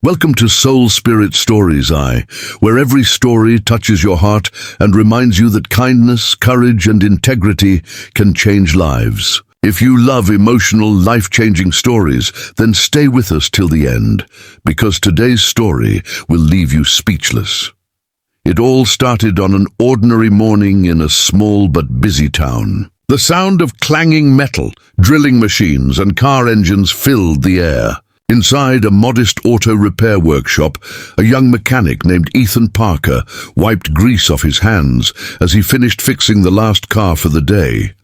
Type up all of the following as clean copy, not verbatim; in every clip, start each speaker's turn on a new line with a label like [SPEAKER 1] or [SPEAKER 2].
[SPEAKER 1] Welcome to Soul Spirit Stories, where every story touches your heart and reminds you that kindness, courage, and integrity can change lives. If you love emotional, life-changing stories, then stay with us till the end, because today's story will leave you speechless. It all started on an ordinary morning in a small but busy town. The sound of clanging metal, drilling machines, and car engines filled the air. Inside a modest auto repair workshop, a young mechanic named Ethan Parker wiped grease off his hands as he finished fixing the last car for the day.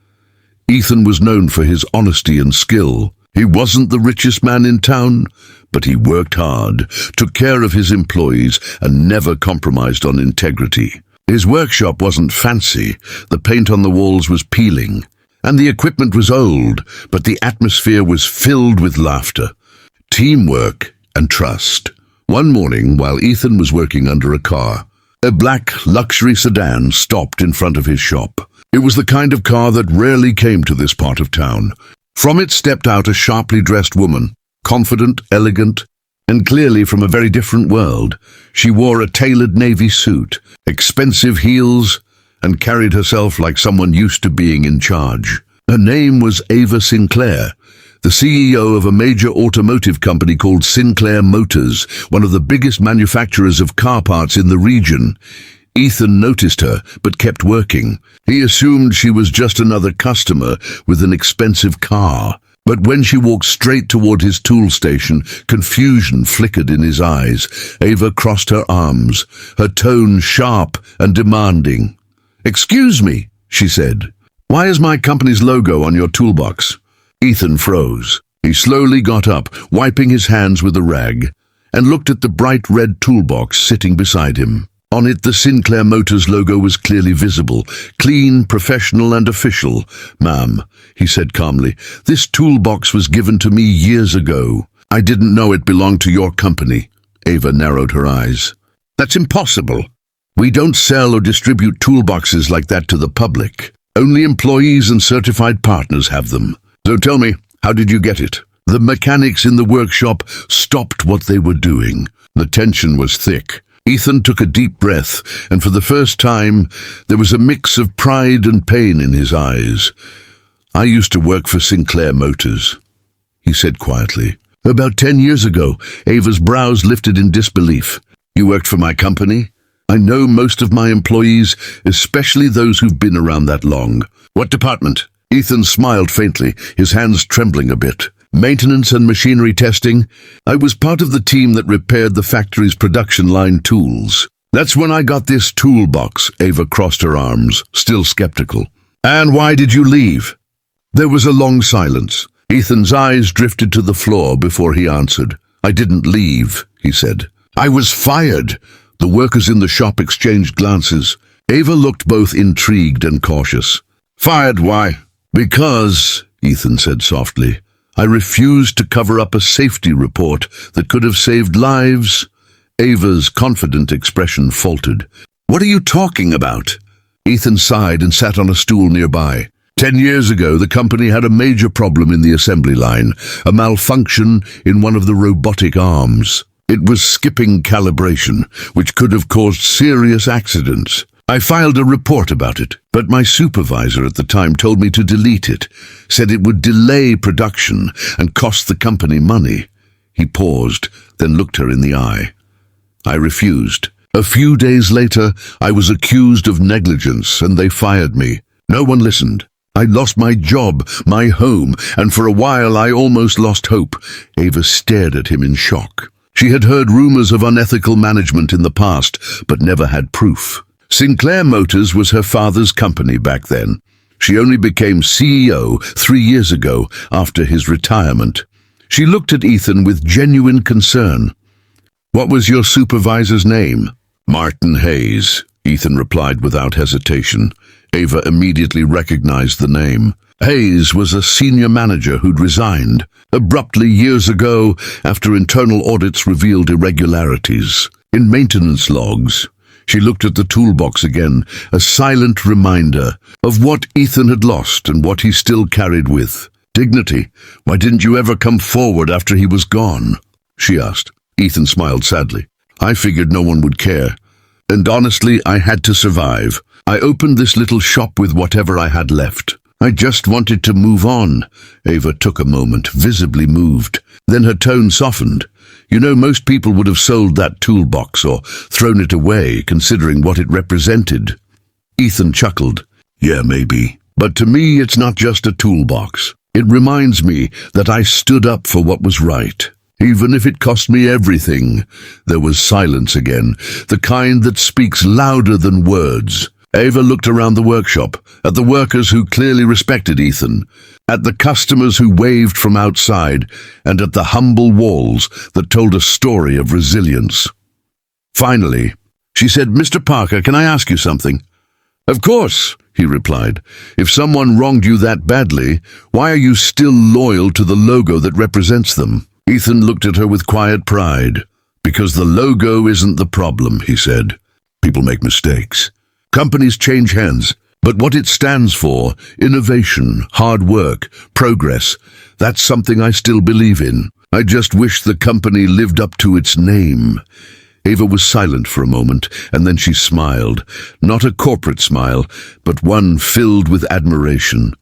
[SPEAKER 1] Ethan was known for his honesty and skill. He wasn't the richest man in town, but he worked hard, took care of his employees, and never compromised on integrity. His workshop wasn't fancy, the paint on the walls was peeling, and the equipment was old, but the atmosphere was filled with laughter, teamwork, and trust. One morning, while Ethan was working under a car, a black luxury sedan stopped in front of his shop. It was the kind of car that rarely came to this part of town. From it stepped out a sharply dressed woman, confident, elegant, and clearly from a very different world. She wore a tailored navy suit, expensive heels, and carried herself like someone used to being in charge. Her name was Ava Sinclair, the CEO of a major automotive company called Sinclair Motors, one of the biggest manufacturers of car parts in the region. Ethan noticed her, but kept working. He assumed she was just another customer with an expensive car. But when she walked straight toward his tool station, confusion flickered in his eyes. Ava crossed her arms, her tone sharp and demanding. "Excuse me," she said. "Why is my company's logo on your toolbox?" Ethan froze. He slowly got up, wiping his hands with a rag, and looked at the bright red toolbox sitting beside him. On it, the Sinclair Motors logo was clearly visible, clean, professional, and official. "Ma'am," he said calmly, "this toolbox was given to me years ago. I didn't know it belonged to your company." Ava narrowed her eyes. "That's impossible. We don't sell or distribute toolboxes like that to the public. Only employees and certified partners have them. So tell me, how did you get it?" The mechanics in the workshop stopped what they were doing. The tension was thick. Ethan took a deep breath, and for the first time, there was a mix of pride and pain in his eyes. "I used to work for Sinclair Motors," he said quietly. "About 10 years ago." Ava's brows lifted in disbelief. "You worked for my company? I know most of my employees, especially those who've been around that long." "What department?" Ethan smiled faintly, his hands trembling a bit. "Maintenance and machinery testing. I was part of the team that repaired the factory's production line tools." "That's when I got this toolbox." Ava crossed her arms, still skeptical. "And why did you leave?" There was a long silence. Ethan's eyes drifted to the floor before he answered. "I didn't leave," he said. "I was fired." The workers in the shop exchanged glances. Ava looked both intrigued and cautious. "Fired? Why?" "Because," Ethan said softly, "I refused to cover up a safety report that could have saved lives." Ava's confident expression faltered. "What are you talking about?" Ethan sighed and sat on a stool nearby. 10 years ago, the company had a major problem in the assembly line, a malfunction in one of the robotic arms. It was skipping calibration, which could have caused serious accidents. I filed a report about it, but my supervisor at the time told me to delete it, said it would delay production and cost the company money. He paused, then looked her in the eye. I refused. A few days later, I was accused of negligence, and they fired me. No one listened. I lost my job, my home, and for a while I almost lost hope. Ava stared at him in shock. She had heard rumors of unethical management in the past, but never had proof. Sinclair Motors was her father's company back then. She only became CEO 3 years ago, after his retirement. She looked at Ethan with genuine concern. "What was your supervisor's name?" "Martin Hayes," Ethan replied without hesitation. Ava immediately recognized the name. Hayes was a senior manager who'd resigned abruptly years ago after internal audits revealed irregularities. In maintenance logs, she looked at the toolbox again, a silent reminder of what Ethan had lost and what he still carried with. "Dignity. Why didn't you ever come forward after he was gone?" she asked. Ethan smiled sadly. I figured no one would care. And honestly, I had to survive. I opened this little shop with whatever I had left. I just wanted to move on. Ava took a moment, visibly moved. Then her tone softened. You know, most people would have sold that toolbox or thrown it away, considering what it represented. Ethan chuckled. Yeah, maybe. But to me, it's not just a toolbox. It reminds me that I stood up for what was right. Even if it cost me everything. There was silence again, the kind that speaks louder than words. Ava looked around the workshop, at the workers who clearly respected Ethan, at the customers who waved from outside, and at the humble walls that told a story of resilience. Finally, she said, Mr. Parker, can I ask you something? Of course, he replied. If someone wronged you that badly, why are you still loyal to the logo that represents them? Ethan looked at her with quiet pride. Because the logo isn't the problem, he said. People make mistakes. Companies change hands, but what it stands for, innovation, hard work, progress, that's something I still believe in. I just wish the company lived up to its name. Ava was silent for a moment, and then she smiled. Not a corporate smile, but one filled with admiration.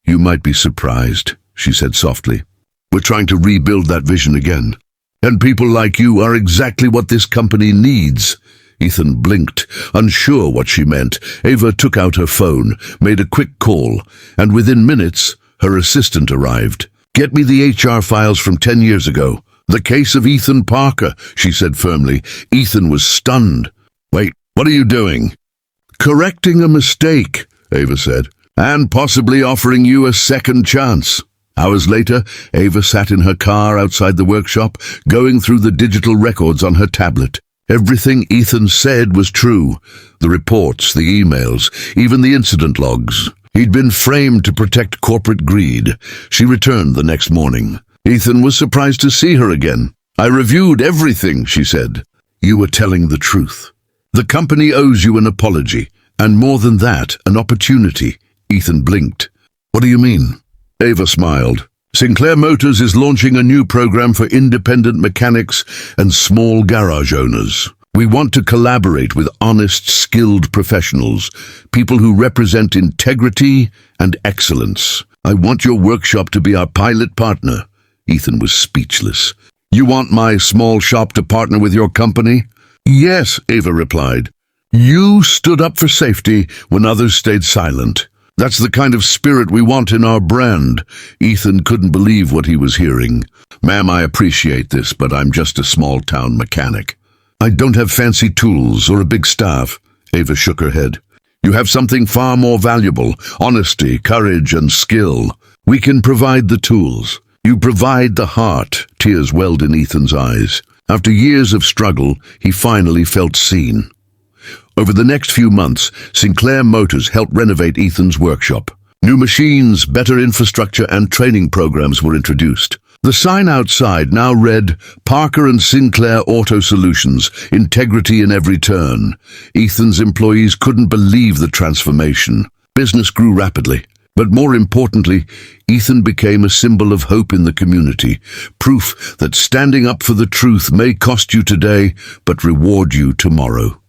[SPEAKER 1] You might be surprised, she said softly. We're trying to rebuild that vision again. And people like you are exactly what this company needs. Ethan blinked, unsure what she meant. Ava took out her phone, made a quick call, and within minutes, her assistant arrived. Get me the HR files from 10 years ago. The case of Ethan Parker, she said firmly. Ethan was stunned. Wait, what are you doing? Correcting a mistake, Ava said, and possibly offering you a second chance. Hours later, Ava sat in her car outside the workshop, going through the digital records on her tablet. Everything Ethan said was true. The reports, the emails, even the incident logs. He'd been framed to protect corporate greed. She returned the next morning. Ethan was surprised to see her again. I reviewed everything, she said. You were telling the truth. The company owes you an apology, and more than that, an opportunity. Ethan blinked. What do you mean? Ava smiled. Sinclair Motors is launching a new program for independent mechanics and small garage owners. We want to collaborate with honest, skilled professionals, people who represent integrity and excellence. I want your workshop to be our pilot partner. Ethan was speechless. You want my small shop to partner with your company? Yes, Ava replied. You stood up for safety when others stayed silent. That's the kind of spirit we want in our brand. Ethan couldn't believe what he was hearing. Ma'am, I appreciate this, but I'm just a small-town mechanic. I don't have fancy tools or a big staff. Ava shook her head. You have something far more valuable, honesty, courage, and skill. We can provide the tools. You provide the heart. Tears welled in Ethan's eyes. After years of struggle, he finally felt seen. Over the next few months, Sinclair Motors helped renovate Ethan's workshop. New machines, better infrastructure, and training programs were introduced. The sign outside now read, Parker and Sinclair Auto Solutions, integrity in every turn. Ethan's employees couldn't believe the transformation. Business grew rapidly. But more importantly, Ethan became a symbol of hope in the community, proof that standing up for the truth may cost you today, but reward you tomorrow.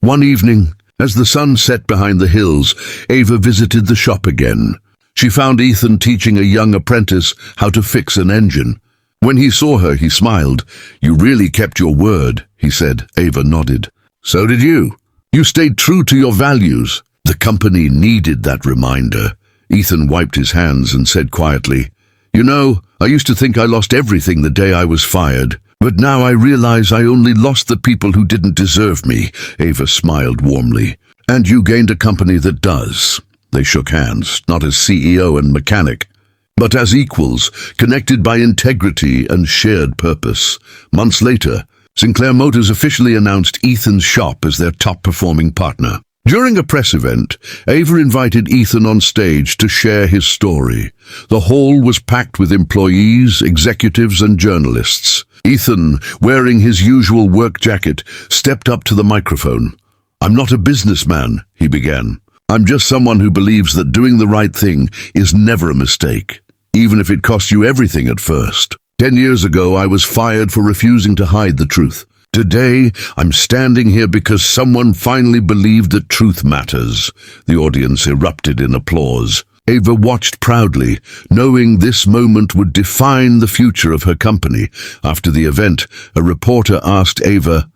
[SPEAKER 1] One evening, as the sun set behind the hills, Ava visited the shop again. She found Ethan teaching a young apprentice how to fix an engine. When he saw her, he smiled. You really kept your word, he said. Ava nodded. So did you. You stayed true to your values. The company needed that reminder. Ethan wiped his hands and said quietly, You know, I used to think I lost everything the day I was fired. But now I realize I only lost the people who didn't deserve me. Ava smiled warmly. And you gained a company that does. They shook hands, not as CEO and mechanic, but as equals, connected by integrity and shared purpose. Months later, Sinclair Motors officially announced Ethan's shop as their top-performing partner. During a press event, Ava invited Ethan on stage to share his story. The hall was packed with employees, executives, and journalists. Ethan, wearing his usual work jacket, stepped up to the microphone. I'm not a businessman, he began. I'm just someone who believes that doing the right thing is never a mistake, even if it costs you everything at first. 10 years ago, I was fired for refusing to hide the truth. Today, I'm standing here because someone finally believed that truth matters." The audience erupted in applause. Ava watched proudly, knowing this moment would define the future of her company. After the event, a reporter asked Ava,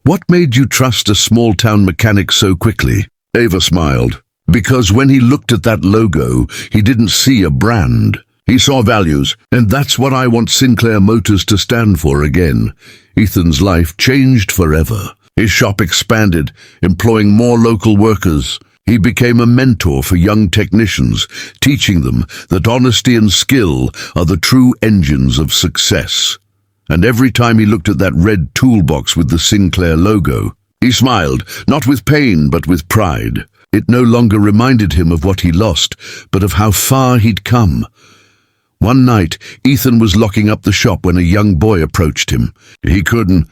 [SPEAKER 1] "What made you trust a small-town mechanic so quickly?" Ava smiled. "Because when he looked at that logo, he didn't see a brand. He saw values, and that's what I want Sinclair Motors to stand for again." Ethan's life changed forever. His shop expanded, employing more local workers. He became a mentor for young technicians, teaching them that honesty and skill are the true engines of success. And every time he looked at that red toolbox with the Sinclair logo, he smiled, not with pain but with pride. It no longer reminded him of what he lost, but of how far he'd come. One night, Ethan was locking up the shop when a young boy approached him. "He couldn't.